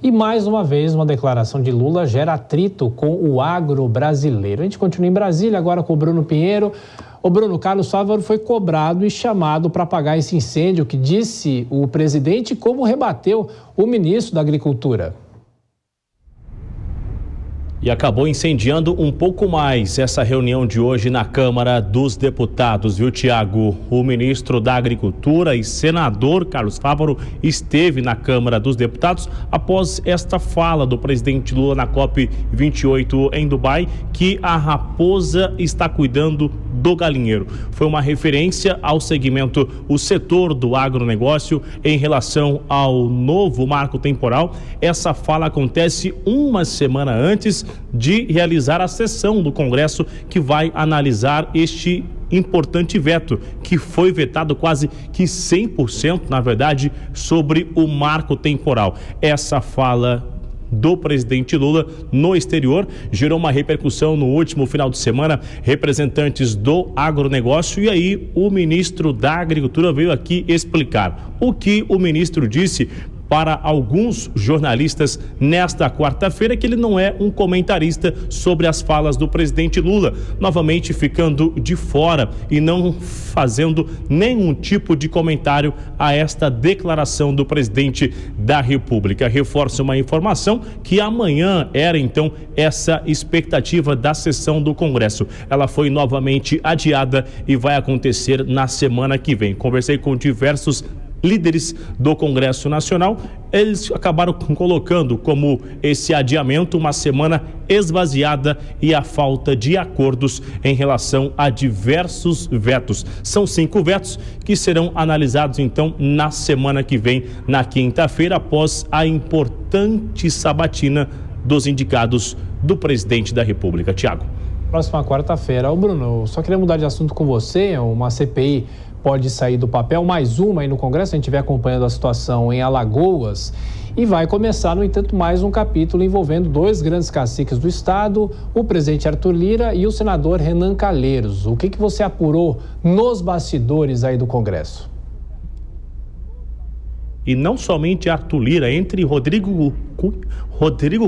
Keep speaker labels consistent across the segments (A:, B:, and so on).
A: E mais uma vez, uma declaração de Lula gera atrito com o agro brasileiro. A gente continua em Brasília agora com o Bruno Pinheiro. O Bruno, Carlos Fávaro foi cobrado e chamado para apagar esse incêndio que disse o presidente, como rebateu o ministro da Agricultura.
B: E acabou incendiando um pouco mais essa reunião de hoje na Câmara dos Deputados, viu, Tiago? O ministro da Agricultura e senador Carlos Fávaro esteve na Câmara dos Deputados após esta fala do presidente Lula na COP28 em Dubai, que a raposa está cuidando do galinheiro. Foi uma referência ao segmento, o setor do agronegócio em relação ao novo marco temporal. Essa fala acontece uma semana antes de realizar a sessão do Congresso que vai analisar este importante veto, que foi vetado quase que 100%, na verdade, sobre o marco temporal. Essa fala do presidente Lula no exterior gerou uma repercussão no último final de semana. Representantes do agronegócio, e aí o ministro da Agricultura veio aqui explicar o que o ministro disse para alguns jornalistas nesta quarta-feira, que ele não é um comentarista sobre as falas do presidente Lula, novamente ficando de fora e não fazendo nenhum tipo de comentário a esta declaração do presidente da República. Reforça uma informação que amanhã era então essa expectativa da sessão do Congresso. Ela foi novamente adiada e vai acontecer na semana que vem. Conversei com diversos líderes do Congresso Nacional. Eles acabaram colocando como esse adiamento uma semana esvaziada e a falta de acordos em relação a diversos vetos. São 5 vetos que serão analisados então na semana que vem, na quinta-feira, após a importante sabatina dos indicados do presidente da República. Tiago.
A: Próxima quarta-feira. Bruno, só queria mudar de assunto com você. Uma CPI pode sair do papel, mais uma aí no Congresso. A gente vem acompanhando a situação em Alagoas e vai começar, no entanto, mais um capítulo envolvendo 2 grandes caciques do estado, o presidente Arthur Lira e o senador Renan Calheiros. O que você apurou nos bastidores aí do Congresso?
B: E não somente Arthur Lira, entre Rodrigo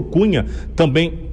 B: Cunha também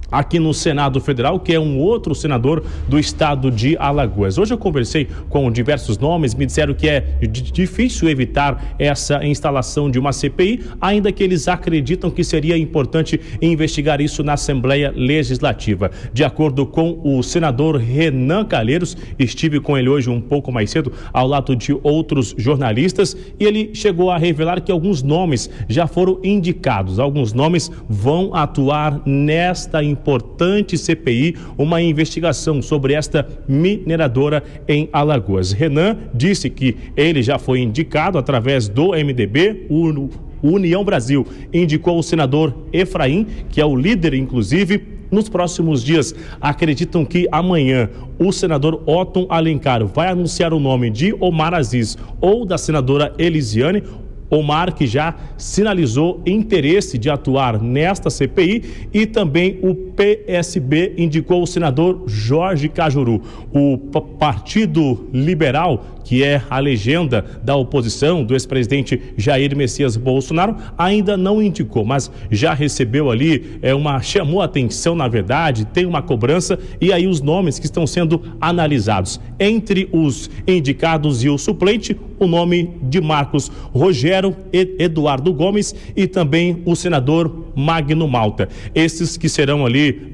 B: aqui no Senado Federal, que é um outro senador do estado de Alagoas. Hoje eu conversei com diversos nomes, me disseram que é difícil evitar essa instalação de uma CPI, ainda que eles acreditam que seria importante investigar isso na Assembleia Legislativa. De acordo com o senador Renan Calheiros, estive com ele hoje um pouco mais cedo, ao lado de outros jornalistas, e ele chegou a revelar que alguns nomes já foram indicados, alguns nomes vão atuar nesta importante CPI, uma investigação sobre esta mineradora em Alagoas. Renan disse que ele já foi indicado através do MDB, o União Brasil indicou o senador Efraim, que é o líder, inclusive. Nos próximos dias, acreditam que amanhã o senador Otton Alencar vai anunciar o nome de Omar Aziz ou da senadora Elisiane. Omar, que já sinalizou interesse de atuar nesta CPI, e também o PSB indicou o senador Jorge Cajuru. O Partido Liberal, que é a legenda da oposição do ex-presidente Jair Messias Bolsonaro, ainda não indicou, mas já recebeu ali, chamou a atenção, na verdade, tem uma cobrança, e aí os nomes que estão sendo analisados. Entre os indicados e o suplente, o nome de Marcos Rogério Eduardo Gomes e também o senador Magno Malta. Esses que serão ali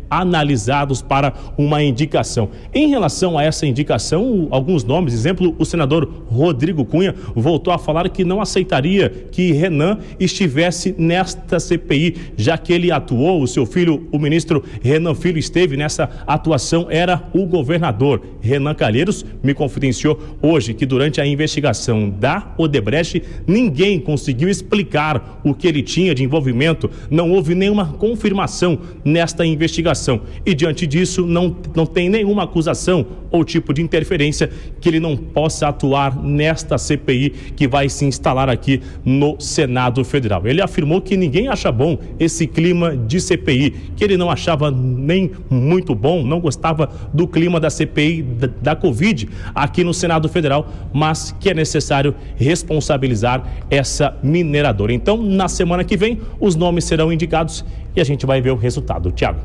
B: analisados para uma indicação. Em relação a essa indicação, alguns nomes, exemplo, o senador Rodrigo Cunha voltou a falar que não aceitaria que Renan estivesse nesta CPI, já que ele atuou, o seu filho, o ministro Renan Filho, esteve nessa atuação, era o governador. Renan Calheiros me confidenciou hoje que durante a investigação da Odebrecht, ninguém conseguiu explicar o que ele tinha de envolvimento, não houve nenhuma confirmação nesta investigação. investigação. E diante disso, não tem nenhuma acusação ou tipo de interferência que ele não possa atuar nesta CPI que vai se instalar aqui no Senado Federal. Ele afirmou que ninguém acha bom esse clima de CPI, que ele não achava nem muito bom, não gostava do clima da CPI da Covid aqui no Senado Federal, mas que é necessário responsabilizar essa mineradora. Então, na semana que vem, os nomes serão indicados e a gente vai ver o resultado. Tiago.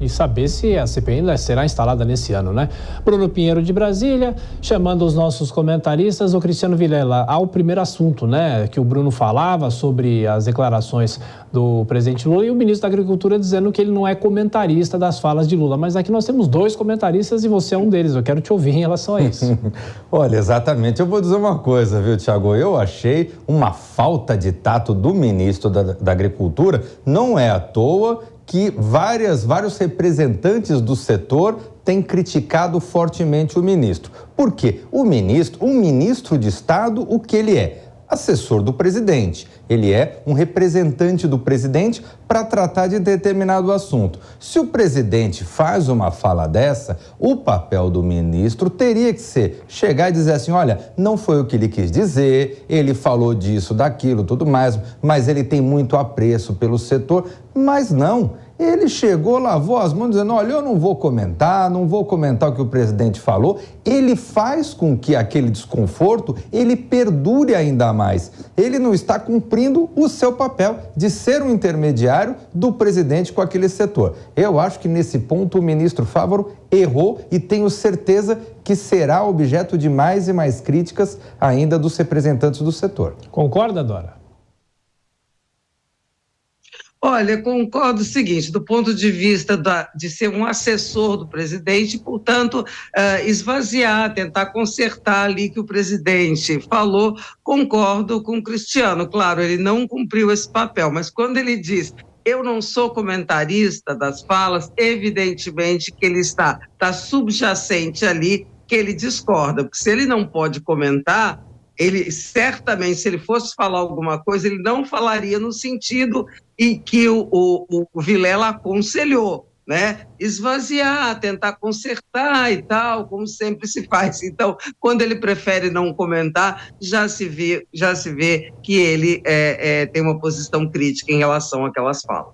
A: E saber se a CPI ainda será instalada nesse ano, né? Bruno Pinheiro de Brasília, chamando os nossos comentaristas. O Cristiano Vilela, ao primeiro assunto, né, que o Bruno falava sobre as declarações do presidente Lula e o ministro da Agricultura dizendo que ele não é comentarista das falas de Lula. Mas aqui nós temos 2 comentaristas e você é um deles. Eu quero te ouvir em relação a isso.
C: Olha, exatamente. Eu vou dizer uma coisa, viu, Tiago? Eu achei uma falta de tato do ministro da Agricultura. Não é à toa que vários representantes do setor têm criticado fortemente o ministro. Por quê? Um ministro de Estado, o que ele é? Assessor do presidente. Ele é um representante do presidente para tratar de determinado assunto. Se o presidente faz uma fala dessa, o papel do ministro teria que ser chegar e dizer assim, olha, não foi o que ele quis dizer, ele falou disso, daquilo, tudo mais, mas ele tem muito apreço pelo setor, mas não. Ele chegou, lavou as mãos dizendo, olha, eu não vou comentar o que o presidente falou. Ele faz com que aquele desconforto, ele perdure ainda mais. Ele não está cumprindo o seu papel de ser um intermediário do presidente com aquele setor. Eu acho que nesse ponto o ministro Fávaro errou e tenho certeza que será objeto de mais e mais críticas ainda dos representantes do setor.
A: Concorda, Dora?
D: Olha, concordo o seguinte, do ponto de vista de ser um assessor do presidente, portanto, esvaziar, tentar consertar ali que o presidente falou, concordo com o Cristiano. Claro, ele não cumpriu esse papel, mas quando ele diz eu não sou comentarista das falas, evidentemente que ele está subjacente ali, que ele discorda, porque se ele não pode comentar, ele certamente, se ele fosse falar alguma coisa, ele não falaria no sentido em que o Vilela aconselhou, né? Esvaziar, tentar consertar e tal, como sempre se faz. Então, quando ele prefere não comentar, já se vê que ele tem uma posição crítica em relação àquelas falas.